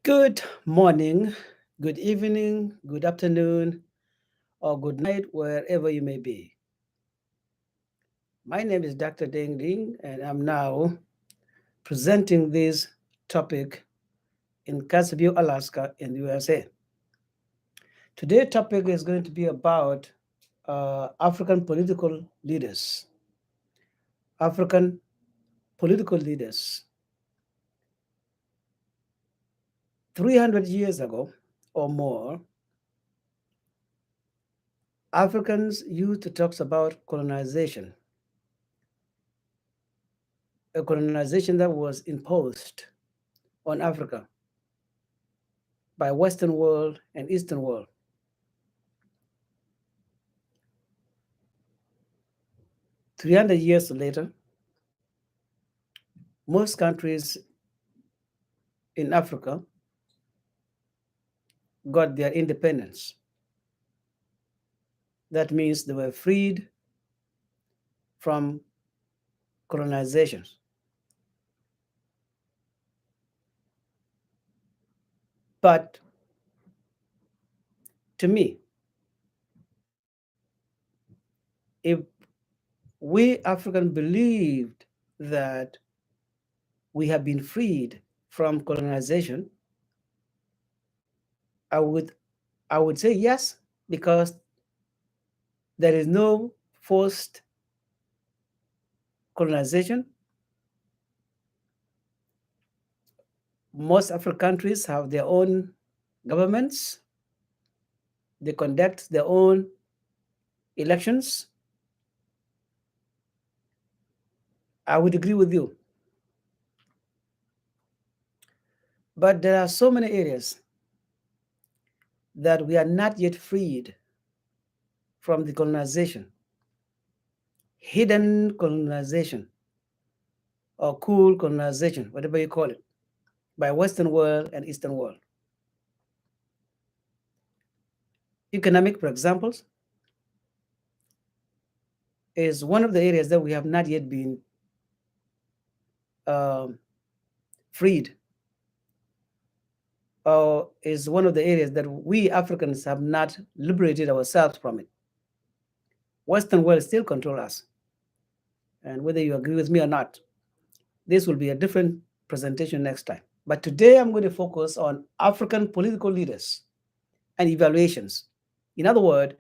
Good morning, good evening, good afternoon, or good night, wherever you may be. My name is Dr. Ding Ding, and I'm now presenting this topic in Casabio, Alaska, in the USA. Today's topic is going to be about African political leaders. African political leaders. 300 years ago or more, Africans used to talk about colonization, a colonization that was imposed on Africa by Western world and Eastern world. 300 years later, most countries in Africa got their independence. That means they were freed from colonization. But to me, if we Africans believed that we have been freed from colonization, I would I would say yes, because there is no forced colonization. Most African countries have their own governments. They conduct their own elections. I would agree with you. But there are so many areas that we are not yet freed from the colonization, hidden colonization, or cool colonization, whatever you call it, by Western world and Eastern world. Economic, for example, is one of the areas that we have not yet been um, freed, or is one of the areas that we Africans have not liberated ourselves from it. Western world still control us. And whether you agree with me or not, this will be a different presentation next time. But today I'm going to focus on African political leaders and evaluations. In other words,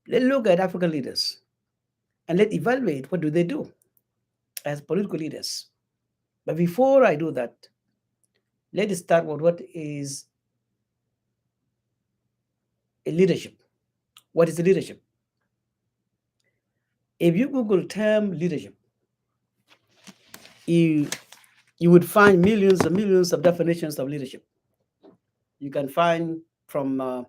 let's look at African leaders and let's evaluate what do they do as political leaders. But before I do that, let's start with what is a leadership. What is leadership? If you Google term leadership, you would find millions and millions of definitions of leadership. You can find from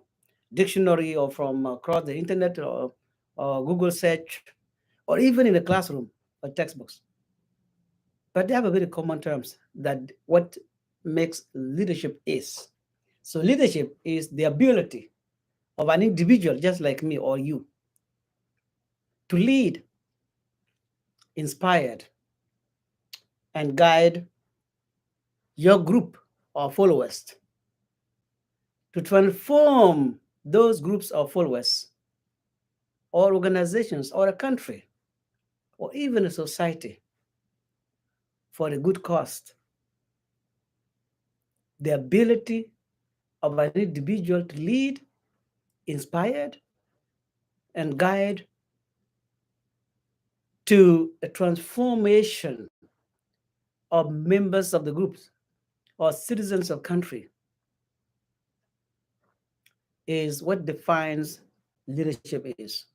dictionary or from across the internet or Google search, or even in the classroom or textbooks. But they have a very common terms that what makes leadership is. So leadership is the ability of an individual just like me or you to lead, inspired, and guide your group or followers, to transform those groups of followers or organizations or a country or even a society for a good cause. The ability of an individual to lead, inspired, and guide to a transformation of members of the groups or citizens of country is what defines leadership is.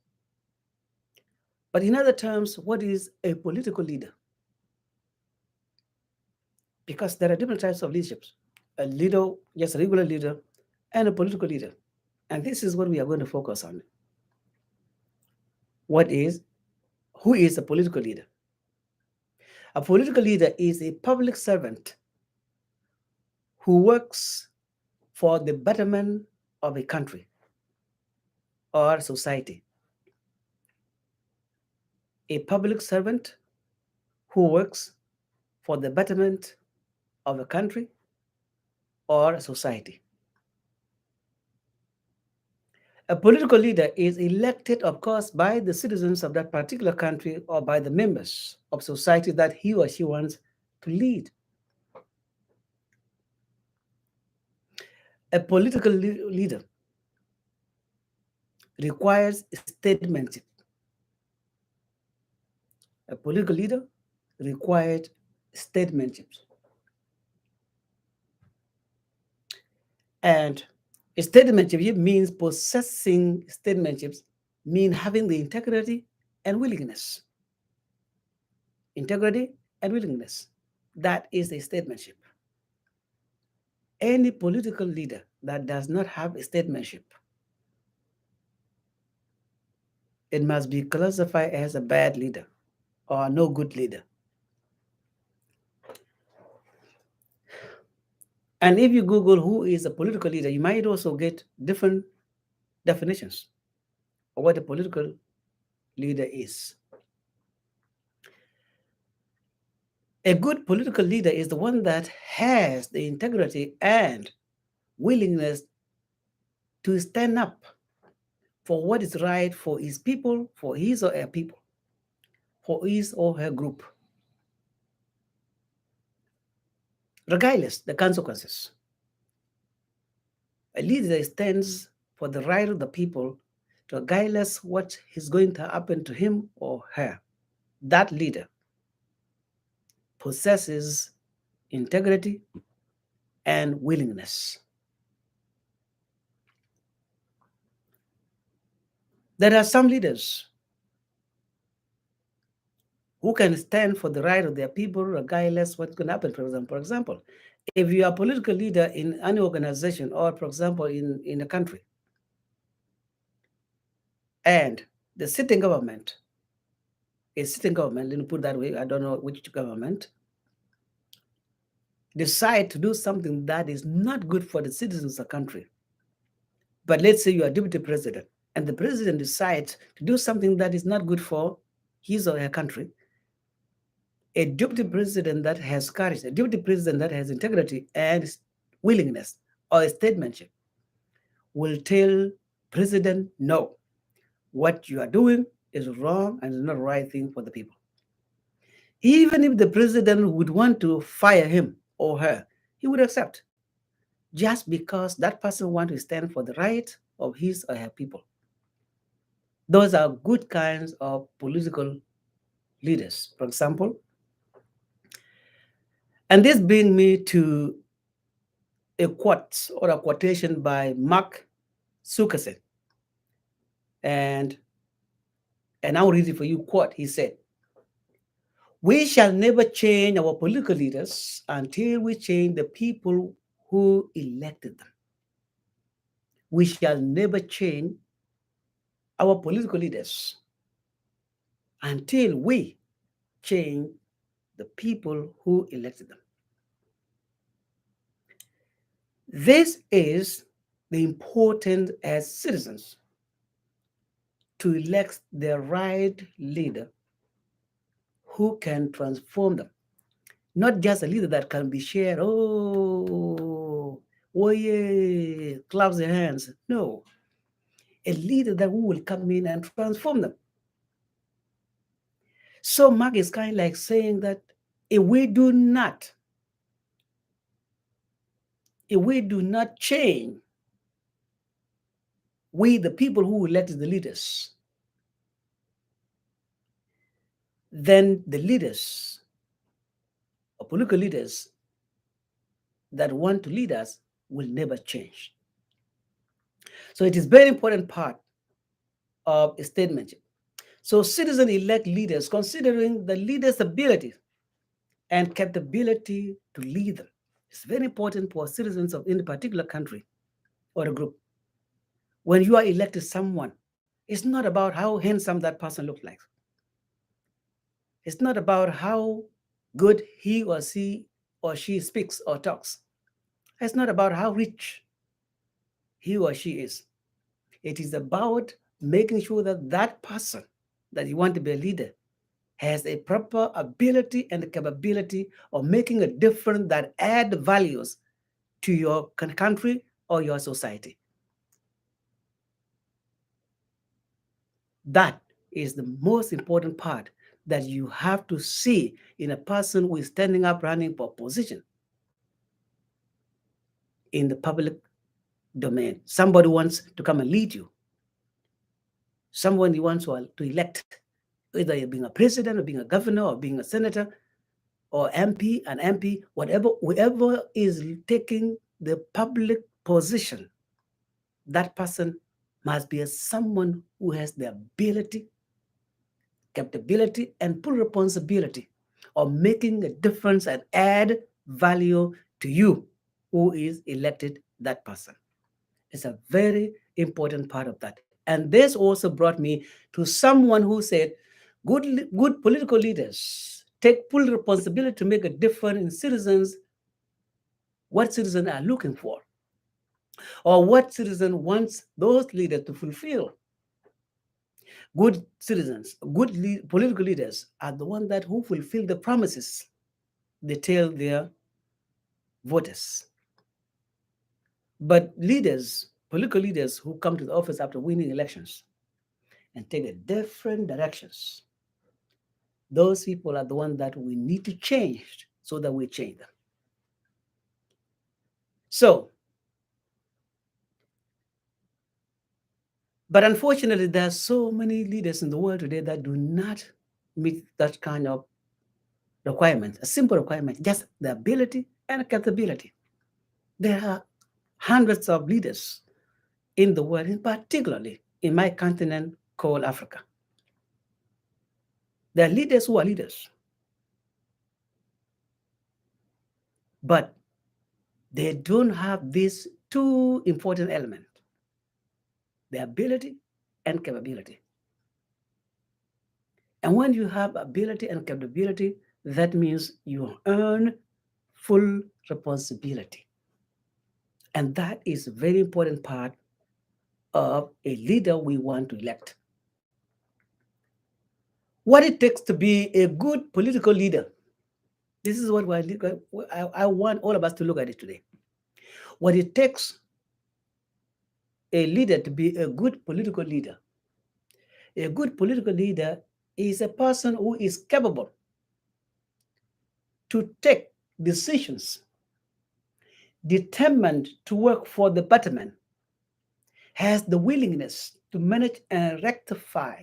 But in other terms, what is a political leader? Because there are different types of leaderships. A leader, just a regular leader, and a political leader. And this is what we are going to focus on. What is, who is a political leader? A political leader is a public servant who works for the betterment of a country or society. A public servant who works for the betterment of a country or a society. A political leader is elected, of course, by the citizens of that particular country or by the members of society that he or she wants to lead. A political leader requires statesmanship. A political leader required statesmanship. And statesmanship means possessing statesmanship, mean having the integrity and willingness. Integrity and willingness. That is a statesmanship. Any political leader that does not have a statesmanship, it must be classified as a bad leader or no good leader. And if you Google who is a political leader, you might also get different definitions of what a political leader is. A good political leader is the one that has the integrity and willingness to stand up for what is right for his people, for his or her people, for his or her group, regardless the consequences. A leader stands for the right of the people, regardless what is going to happen to him or her. That leader possesses integrity and willingness. There are some leaders who can stand for the right of their people regardless what's going to happen. For example, if you are a political leader in any organization or, for example, in a country, and the sitting government is sitting government, let me put it that way, I don't know which government, decide to do something that is not good for the citizens of the country. But let's say you are deputy president, and the president decides to do something that is not good for his or her country. A deputy president that has courage, a deputy president that has integrity and willingness or statesmanship will tell president, no, what you are doing is wrong and is not the right thing for the people. Even if the president would want to fire him or her, he would accept, just because that person wants to stand for the right of his or her people. Those are good kinds of political leaders, for example. And this brings me to a quote or a quotation by Mark Zuckerberg. And I'll read it for you. Quote, he said, "We shall never change our political leaders until we change the people who elected them. We shall never change our political leaders until we change the people who elected them." This is the important as citizens to elect the right leader who can transform them. Not just a leader that can be shared, oh yeah, claps their hands. No. A leader that will come in and transform them. So Mark is kind of like saying that if we do not change, we, the people who elected the leaders, then the leaders, or political leaders that want to lead us will never change. So it is very important part of statesmanship. So citizens elect leaders considering the leader's ability and capability to lead them. It's very important for citizens of any particular country or a group. When you are elected someone, it's not about how handsome that person looks like. It's not about how good he or she speaks or talks. It's not about how rich he or she is. It is about making sure that that person that you want to be a leader has a proper ability and the capability of making a difference that add values to your country or your society. That is the most important part that you have to see in a person who is standing up running for position in the public domain. Somebody wants to come and lead you. Someone you want to elect, either you're being a president or being a governor or being a senator or MP, an MP, whatever, whoever is taking the public position, that person must be someone who has the ability, capability, and full responsibility of making a difference and add value to you who is elected that person. It's a very important part of that. And this also brought me to someone who said, good political leaders take full responsibility to make a difference in citizens, what citizens are looking for, or what citizen wants those leaders to fulfill. Good citizens, political leaders are the ones that who fulfill the promises they tell their voters. But leaders, political leaders who come to the office after winning elections and take a different directions, those people are the ones that we need to change so that we change them. So, but unfortunately, there are so many leaders in the world today that do not meet that kind of requirement, a simple requirement, just the ability and capability. There are hundreds of leaders in the world, and particularly in my continent called Africa. There are leaders who are leaders, but they don't have these two important elements, the ability and capability. And when you have ability and capability, that means you earn full responsibility. And that is a very important part of a leader we want to elect. What it takes to be a good political leader. This is what I want all of us to look at it today. What it takes a leader to be a good political leader. A good political leader is a person who is capable to take decisions, determined to work for the betterment, has the willingness to manage and rectify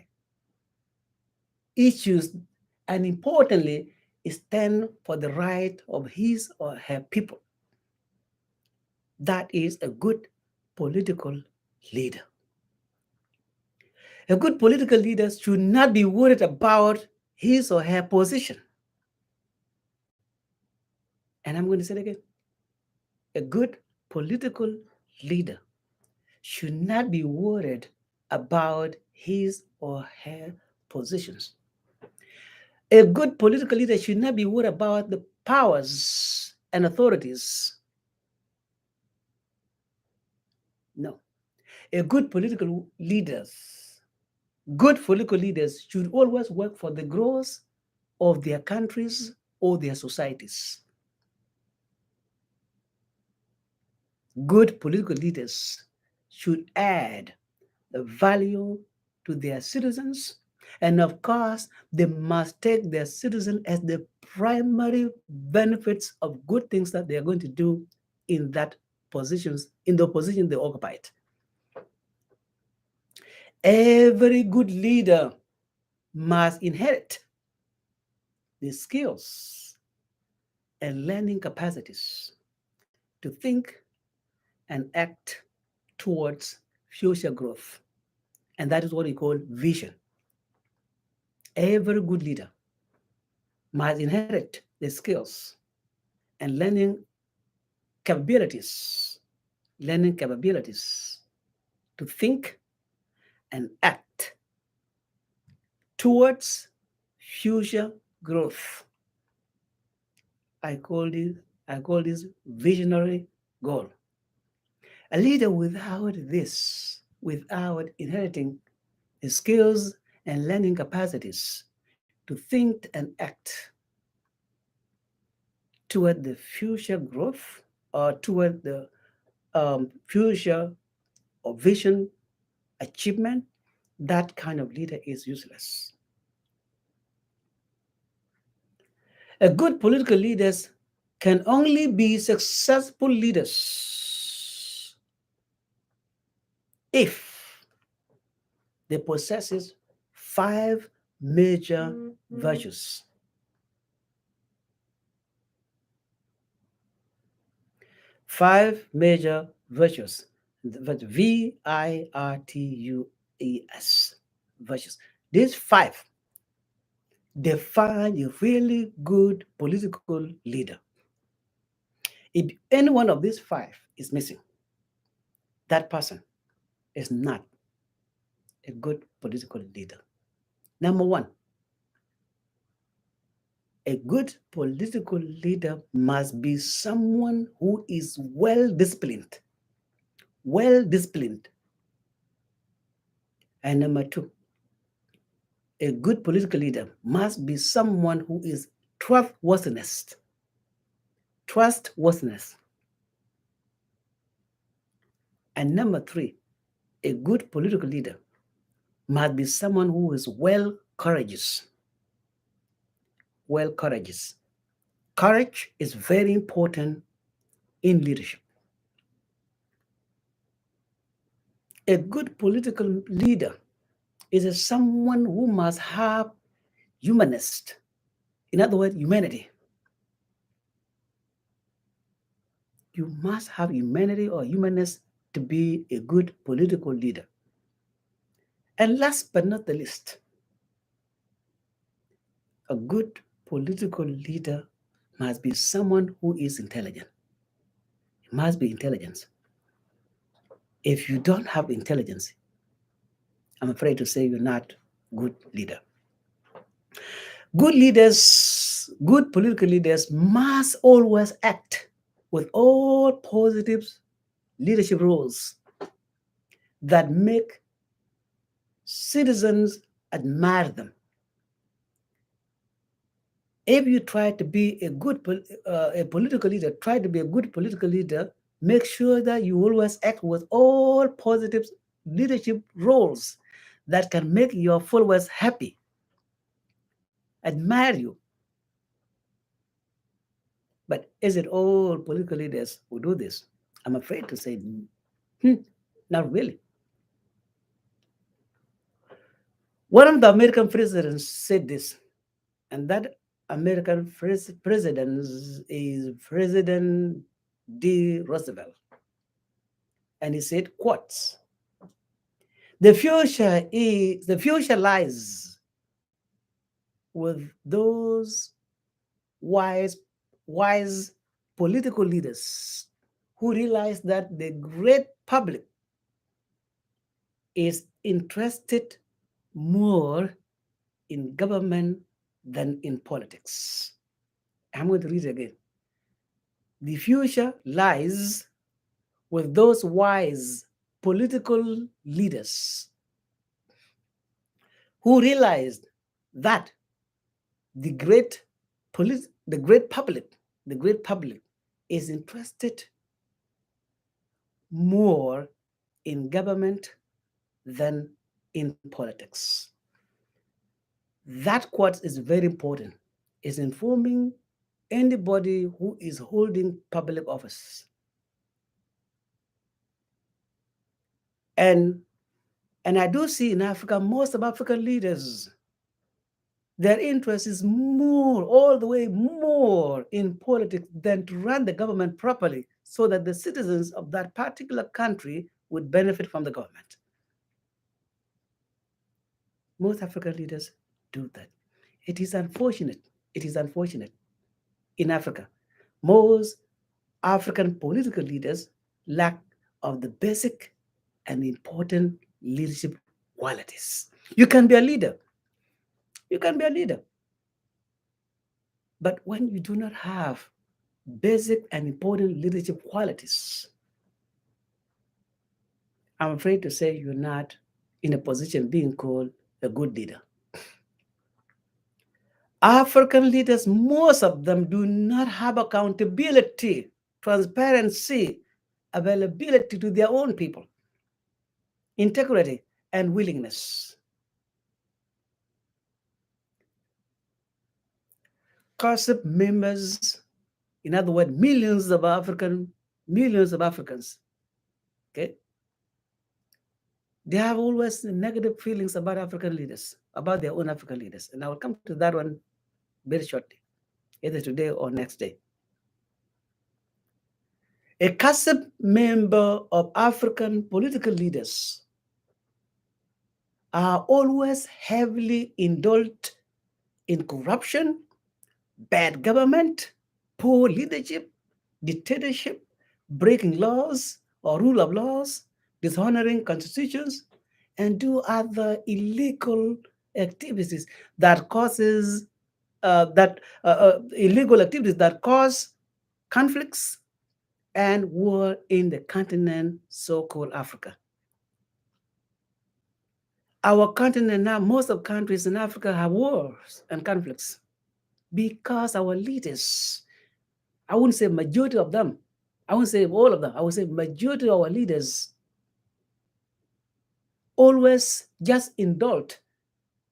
issues, and importantly, stand for the right of his or her people. That is a good political leader. A good political leader should not be worried about his or her position. And I'm going to say it again. A good political leader should not be worried about his or her positions. A good political leader should not be worried about the powers and authorities. No. Good political leaders should always work for the growth of their countries or their societies. Good political leaders should add the value to their citizens. And of course, they must take their citizens as the primary benefits of good things that they are going to do in that positions, in the position they occupied. Every good leader must inherit the skills and learning capacities to think and act towards future growth. And that is what we call vision. Every good leader must inherit the skills and learning capabilities to think and act towards future growth. I call this visionary goal. A leader without inheriting the skills and learning capacities to think and act toward the future growth toward the future or vision achievement, that kind of leader is useless. A good political leaders can only be successful leaders if they possesses five major virtues. Five major virtues. VIRTUES. Virtues. These five define a really good political leader. If any one of these five is missing, that person is not a good political leader. Number one, a good political leader must be someone who is well disciplined. Well disciplined. And number two, a good political leader must be someone who is trustworthiness. Trustworthiness. And number three, a good political leader must be someone who is well courageous. Well courageous. Courage is very important in leadership. A good political leader is someone who must have humanist. In other words, humanity. You must have humanity or humanness to be a good political leader. And last but not the least, a good political leader must be someone who is intelligent. It must be intelligence. If you don't have intelligence, I'm afraid to say you're not a good leader. Good leaders, good political leaders must always act with all positive leadership roles that make citizens admire them. If you try to be a political leader, try to be a good political leader, make sure that you always act with all positive leadership roles that can make your followers happy, admire you. But is it all political leaders who do this? I'm afraid to say, not really. One of the American presidents said this, and that American president is President D. Roosevelt. And he said, quotes, the future lies with those wise, wise political leaders who realize that the great public is interested more in government than in politics. I'm going to read it again. The future lies with those wise political leaders who realized that the great public is interested more in government than in politics. That quote is very important. It's informing anybody who is holding public office. And I do see in Africa, most of African leaders, their interest is more, all the way more in politics than to run the government properly so that the citizens of that particular country would benefit from the government. Most African leaders do that. It is unfortunate. It is unfortunate. In Africa, most African political leaders lack of the basic and important leadership qualities. You can be a leader. You can be a leader. But when you do not have basic and important leadership qualities, I'm afraid to say you're not in a position being called a good leader. African leaders, most of them do not have accountability transparency, availability to their own people, integrity, and willingness. COSIP members, in other words, millions of Africans, okay, they have always negative feelings about African leaders, about their own African leaders. And I will come to that one very shortly, either today or next day. A CASIP member of African political leaders are always heavily indulged in corruption, bad government, poor leadership, dictatorship, breaking laws or rule of laws, dishonoring constitutions, and do other illegal activities that causes illegal activities that cause conflicts and war in the continent so-called Africa. Our continent now, most of countries in Africa have wars and conflicts because our leaders, I wouldn't say majority of them, I wouldn't say all of them, I would say majority of our leaders always just indulge.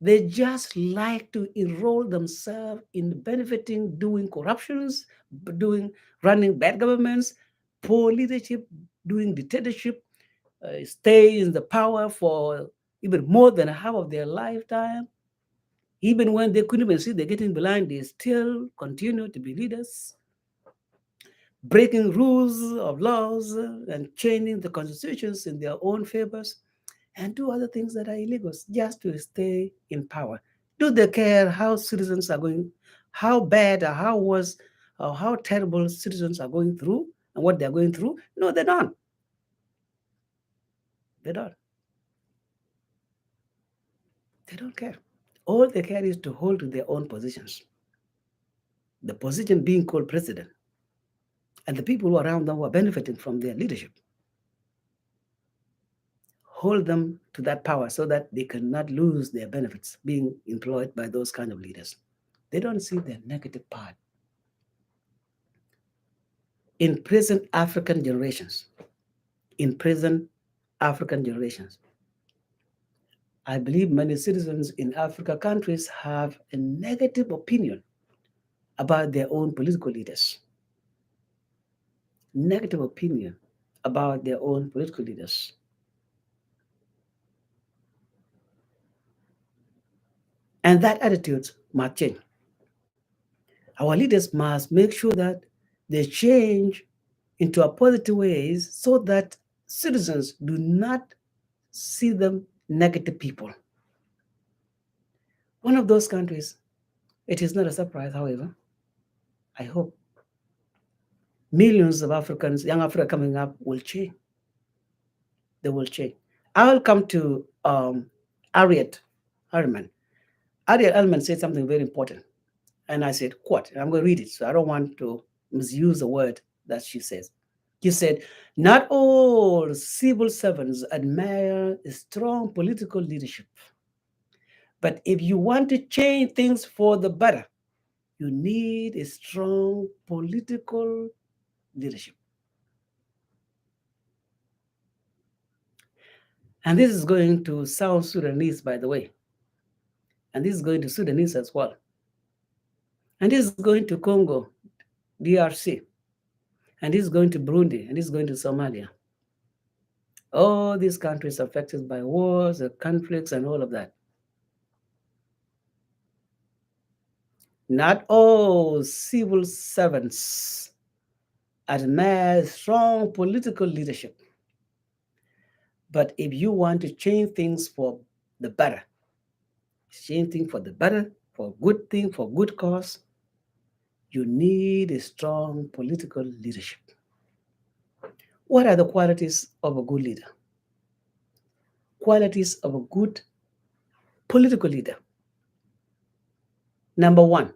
They just like to enroll themselves in benefiting, doing corruptions, running bad governments, poor leadership, doing dictatorship, stay in the power for even more than half of their lifetime. Even when they couldn't even see they're getting blind, they still continue to be leaders, breaking rules of laws and changing the constitutions in their own favors, and do other things that are illegal just to stay in power. Do they care how citizens are going, how bad or how worse or how terrible citizens are going through and what they're going through? No, they don't. They don't. They don't care. All they care is to hold to their own positions. The position being called president, and the people who are around them who are benefiting from their leadership. Hold them to that power so that they cannot lose their benefits being employed by those kind of leaders. They don't see the negative part. In present African generations, in present African generations, I believe many citizens in Africa countries have a negative opinion about their own political leaders. Negative opinion about their own political leaders. And that attitude must change. Our leaders must make sure that they change into a positive ways so that citizens do not see them negative people. One of those countries, it is not a surprise, however, I hope millions of Africans, young Africa coming up will change. They will change. I will come to Harriet Harriman. Harriet Harriman said something very important. And I said, quote, and I'm going to read it, so I don't want to misuse the word that she says. She said, not all civil servants admire strong political leadership. But if you want to change things for the better, you need a strong political leadership. And this is going to South Sudanese, by the way. And this is going to Sudanese as well. And this is going to Congo, DRC. And this is going to Burundi. And this is going to Somalia. All these countries affected by wars, conflicts, and all of that. Not all civil servants admire strong political leadership. But if you want to change things for the better, change things for the better, for good thing, for good cause, you need a strong political leadership. What are the qualities of a good leader? Qualities of a good political leader. Number one,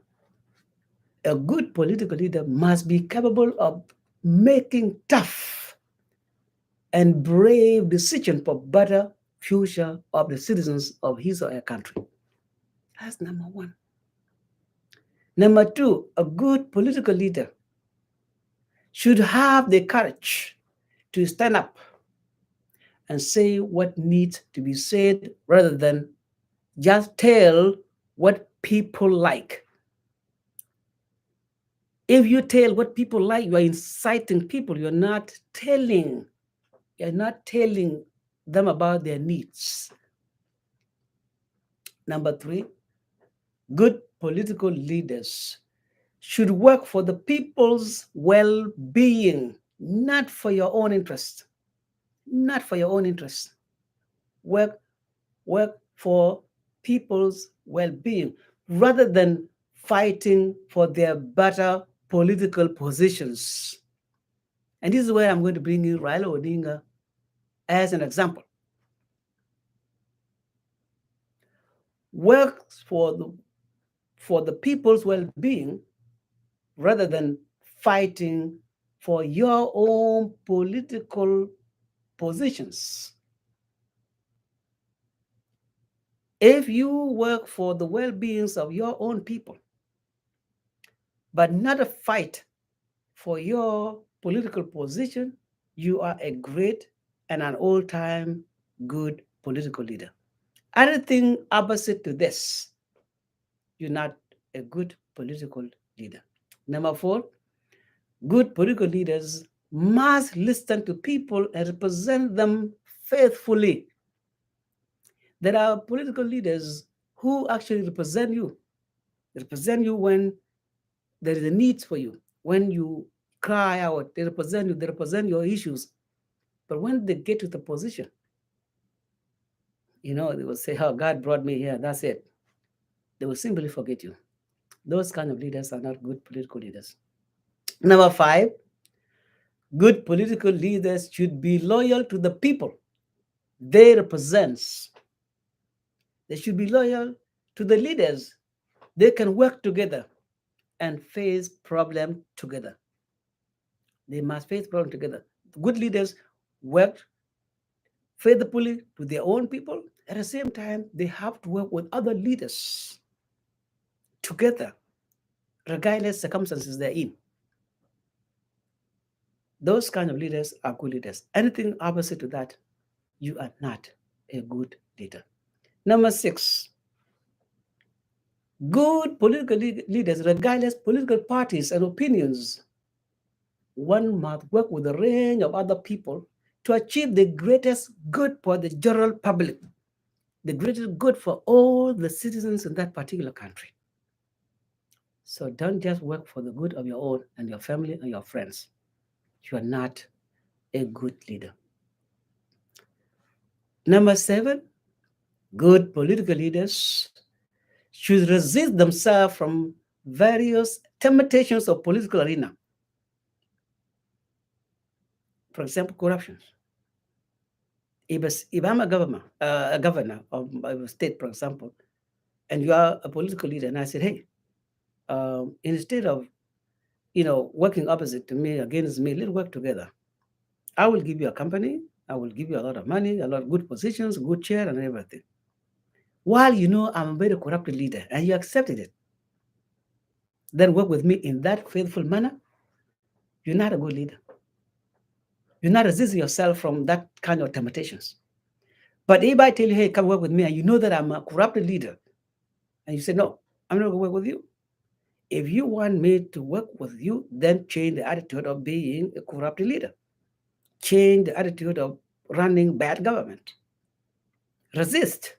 a good political leader must be capable of making tough and brave decisions for better future of the citizens of his or her country. That's number one. Number two, a good political leader should have the courage to stand up and say what needs to be said rather than just tell what people like. If you tell what people like, you are inciting people. You're not telling them about their needs. Number three, good political leaders should work for the people's well-being, not for your own interest. Not for your own interest. Work, work for people's well-being rather than fighting for their better political positions. And this is where I'm going to bring in Raila Odinga as an example. Works for the people's well-being rather than fighting for your own political positions. If you work for the well-beings of your own people, but not a fight for your political position, you are a great and an all-time good political leader. Anything opposite to this, you're not a good political leader. Number four, good political leaders must listen to people and represent them faithfully. There are political leaders who actually represent you. They represent you when there is a need for you. When you cry out, they represent you, they represent your issues. But when they get to the position, they will say, "Oh, God brought me here, that's it." They will simply forget you. Those kind of leaders are not good political leaders. Number five, good political leaders should be loyal to the people they represent. They should be loyal to the leaders. They can work together and face problems together. They must face problems together. Good leaders work faithfully to their own people. At the same time, they have to work with other leaders together, regardless circumstances they're in. Those kind of leaders are good leaders. Anything opposite to that, you are not a good leader. Number six, good political leaders, regardless political parties and opinions, one must work with a range of other people to achieve the greatest good for the general public, the greatest good for all the citizens in that particular country. So don't just work for the good of your own and your family and your friends. You are not a good leader. Number seven, good political leaders should resist themselves from various temptations of political arena. For example, corruption. If I'm a governor of a state, for example, and you are a political leader, and I said, "Hey, instead of working opposite to me against me, let's work together. I will give you a company. I will give you a lot of money, a lot of good positions, good chair, and everything. While I'm a very corrupted leader, and you accepted it, then work with me in that faithful manner. You're not a good leader. You're not resisting yourself from that kind of temptations. But if I tell you, hey, come work with me, and you know that I'm a corrupted leader, and you say, no, I'm not going to work with you. If you want me to work with you, then change the attitude of being a corrupted leader. Change the attitude of running bad government. Resist.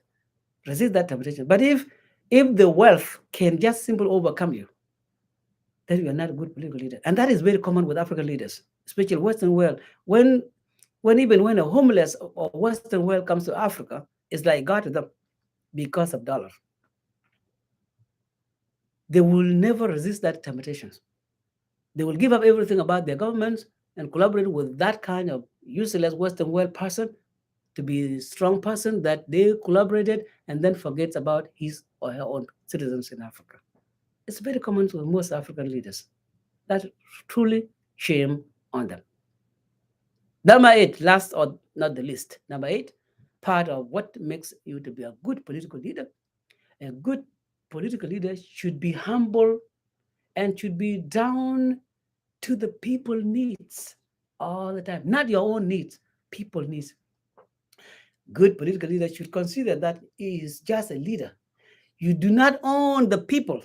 Resist that temptation. But if the wealth can just simply overcome you, then you are not a good political leader. And that is very common with African leaders, especially Western world. When a homeless or Western world comes to Africa, it's like God to them because of dollars. They will never resist that temptations. They will give up everything about their governments and collaborate with that kind of useless Western world person to be a strong person that they collaborated and then forgets about his or her own citizens in Africa. It's very common with most African leaders. That's truly shame on them. Number eight, last or not the least. Number eight, part of what makes you to be a good political leader. A good political leader should be humble and should be down to the people needs all the time, not your own needs, people needs. Good political leader should consider that he is just a leader. You do not own the people.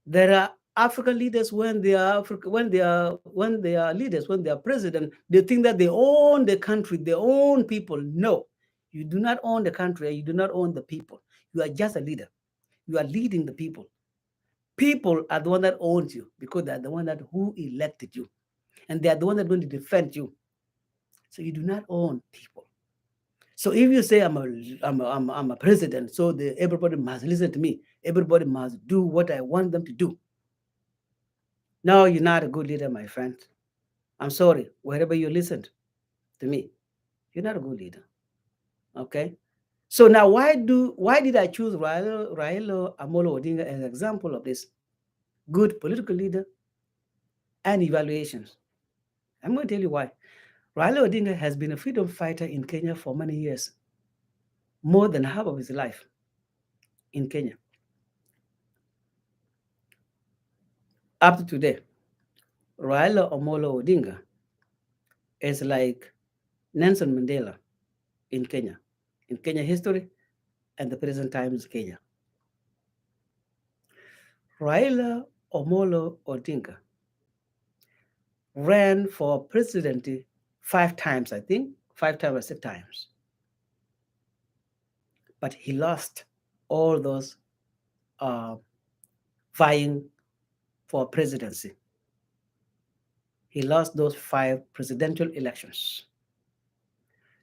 There are African leaders when they are when they are leaders, when they are president, they think that they own the country, they own people. No, you do not own the country. You do not own the people. You are just a leader. You are leading the people. People are the one that owns you because they are the one that who elected you, and they are the one that are going to defend you. So you do not own people. So if you say I'm a president, so everybody must listen to me. Everybody must do what I want them to do. No, you're not a good leader, my friend. I'm sorry, wherever you listened to me, you're not a good leader. Okay. So now, why did I choose Raila Amolo Odinga as an example of this good political leader and evaluations? I'm going to tell you why. Raila Odinga has been a freedom fighter in Kenya for many years, more than half of his life in Kenya, up to today. Raila Omolo Odinga is like Nelson Mandela in Kenya history and the present times Kenya. Raila Omolo Odinga ran for presidency 5 times, I think, 5 times or 6 times. But he lost all those uh, vying for presidency. He lost those 5 presidential elections.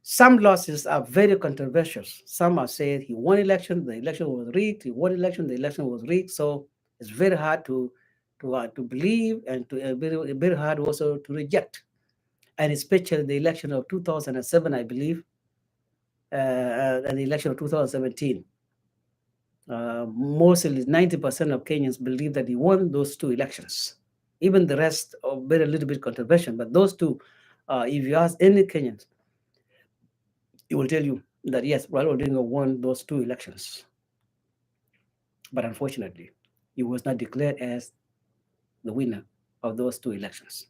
Some losses are very controversial. Some are saying he won election, the election was rigged. He won election, the election was rigged. So it's very hard to believe and very hard also to reject. And especially the election of 2007, I believe, and the election of 2017. Mostly 90% of Kenyans believe that he won those 2 elections. Even the rest are very little bit controversial, but those two, if you ask any Kenyans, he will tell you that yes, Raila Odinga won those 2 elections. But unfortunately, he was not declared as the winner of those 2 elections.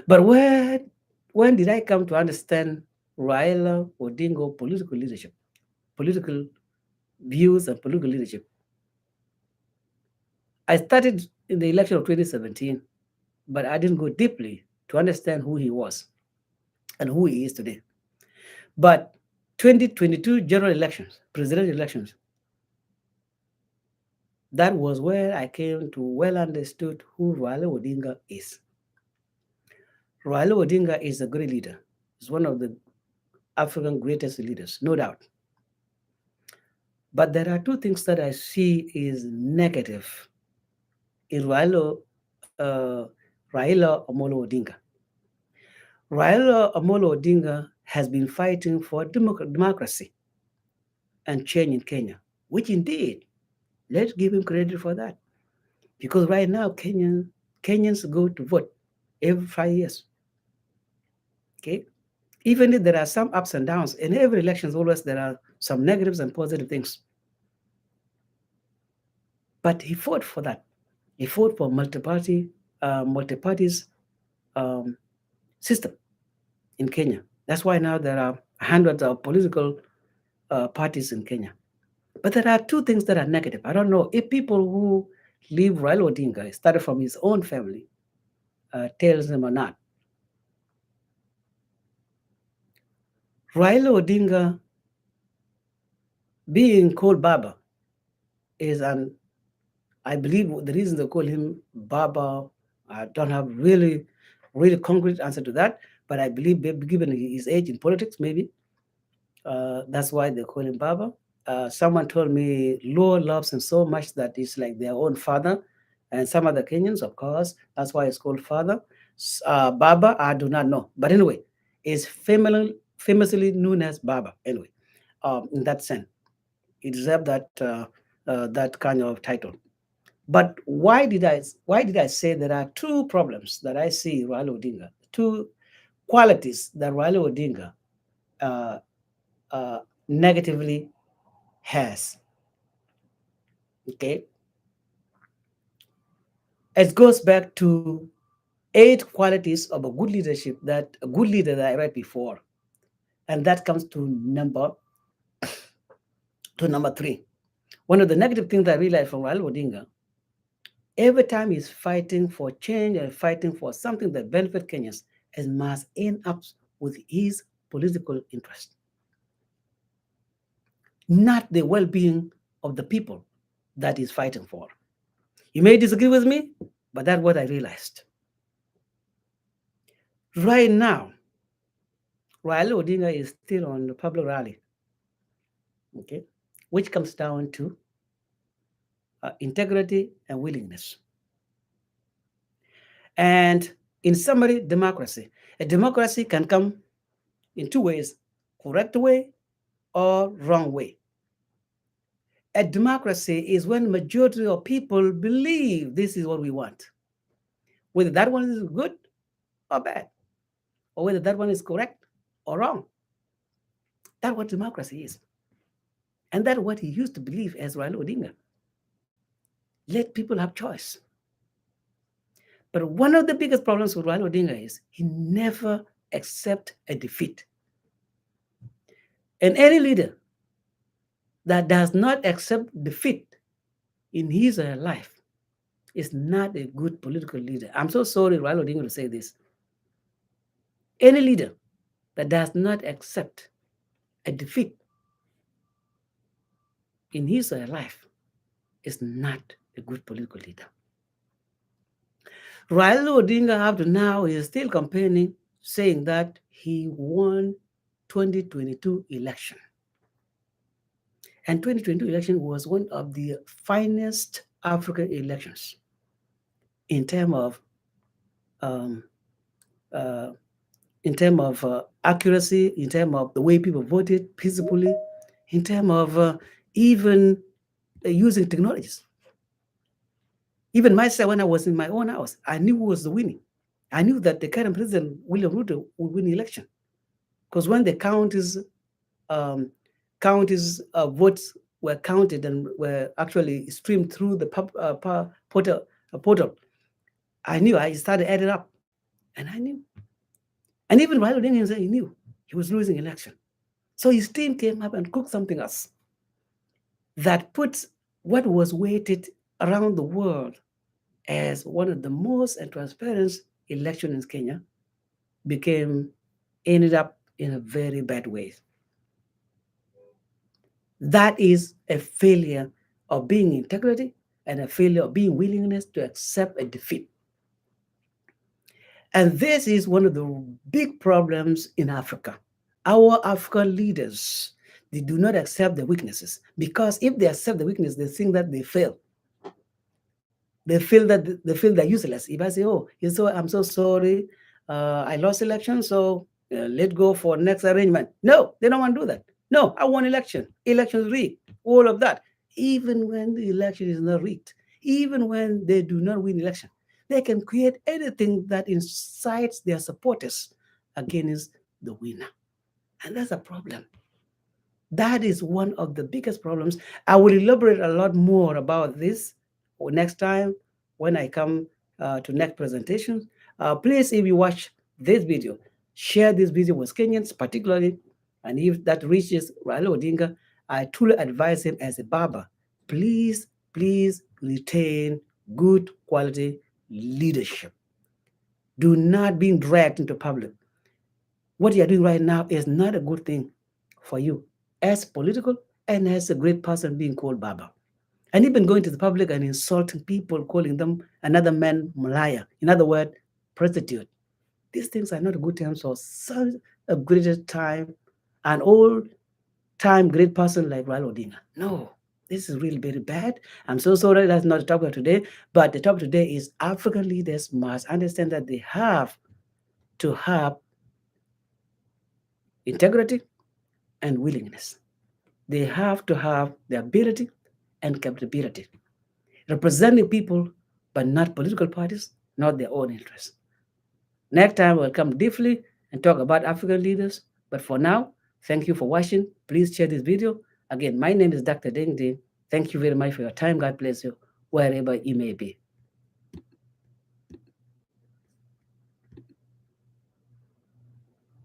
But when did I come to understand Raila Odinga political leadership, political views and political leadership? I started in the election of 2017, but I didn't go deeply to understand who he was and who he is today. But 2022 general elections, presidential elections, that was where I came to well understood who Raila Odinga is. Raila Odinga is a great leader. He's one of the African greatest leaders, no doubt. But there are 2 things that I see is negative in Raila Omolo Odinga. Raila Omolo Odinga has been fighting for democracy and change in Kenya, which indeed, let's give him credit for that. Because right now, Kenyans go to vote every 5 years. Okay, even if there are some ups and downs in every election, always there are some negatives and positive things. But he fought for that. He fought for multi-parties um, system in Kenya. That's why now there are hundreds of political parties in Kenya. But there are 2 things that are negative. I don't know if people who leave Raila Odinga started from his own family tells them or not. Raila Odinga being called Baba is I believe the reason they call him Baba, I don't have really concrete answer to that, but I believe given his age in politics, maybe that's why they call him Baba. Someone told me Luo loves him so much that it's like their own father, and some other Kenyans, of course, that's why it's called father. Baba, I do not know, but anyway, is famously known as Baba. Anyway, in that sense, he deserved that kind of title. But why did I say there are 2 problems that I see Raila Odinga, 2 qualities that Raila Odinga uh, uh, negatively has? Okay, It goes back to 8 qualities of a good leadership, that a good leader that I read before, and that comes to number 3. One of the negative things I realized from Raila Odinga, every time he's fighting for change and fighting for something that benefits Kenyans, it must end up with his political interest, not the well-being of the people that he's fighting for. You may disagree with me, but that's what I realized. Right now, Raila Odinga is still on the public rally, okay, which comes down to integrity and willingness. And in summary, democracy. A democracy can come in 2 ways: correct way or wrong way. A democracy is when majority of people believe this is what we want, whether that one is good or bad, or whether that one is correct or wrong. That's what democracy is. And that's what he used to believe as Raila Odinga. Let people have choice. But one of the biggest problems with Raila Odinga is he never accept a defeat. And any leader that does not accept defeat in his or her life is not a good political leader. I'm so sorry, Raila Odinga, to say this. Any leader that does not accept a defeat in his or her life is not a good political leader. Raila Odinga up to now is still campaigning, saying that he won 2022 election. And 2022 election was one of the finest African elections in terms of accuracy, in terms of the way people voted peacefully, in terms of even using technologies. Even myself, when I was in my own house, I knew who was the winning. I knew that the current president, William Ruto, would win the election. Because when the counties votes were counted and were actually streamed through the portal, I knew. I started adding up, and I knew. And even Raila Odinga said he knew he was losing election. So his team came up and cooked something else that puts what was weighted around the world as one of the most and transparent elections in Kenya ended up in a very bad way. That is a failure of being integrity and a failure of being willingness to accept a defeat. And this is one of the big problems in Africa. Our African leaders, they do not accept the weaknesses, because if they accept the weakness, they think that they fail. They feel they're useless. If I say, "Oh, I'm so sorry, I lost election, so let's go for next arrangement." No, they don't want to do that. No, I won election. Elections rigged. All of that. Even when the election is not rigged, even when they do not win election, they can create anything that incites their supporters against the winner. And that's a problem. That is one of the biggest problems. I will elaborate a lot more about this next time when I come to next presentation. Please, if you watch this video, share this video with Kenyans particularly. And if that reaches Raila Odinga, I truly advise him as a barber, please retain good quality leadership. Do not be dragged into public. What you're doing right now is not a good thing for you as political and as a great person being called Baba. And even going to the public and insulting people, calling them another man malaya, in other words, prostitute. These things are not good terms for such a great time, an old-time great person like Raila Odinga. No, this is really very bad. I'm so sorry that's not the topic today, but the topic today is African leaders must understand that they have to have integrity and willingness. They have to have the ability and capability, representing people, but not political parties, not their own interests. Next time, we'll come deeply and talk about African leaders. But for now, thank you for watching. Please share this video. Again, my name is Dr. Deng Deng. Thank you very much for your time. God bless you, wherever you may be.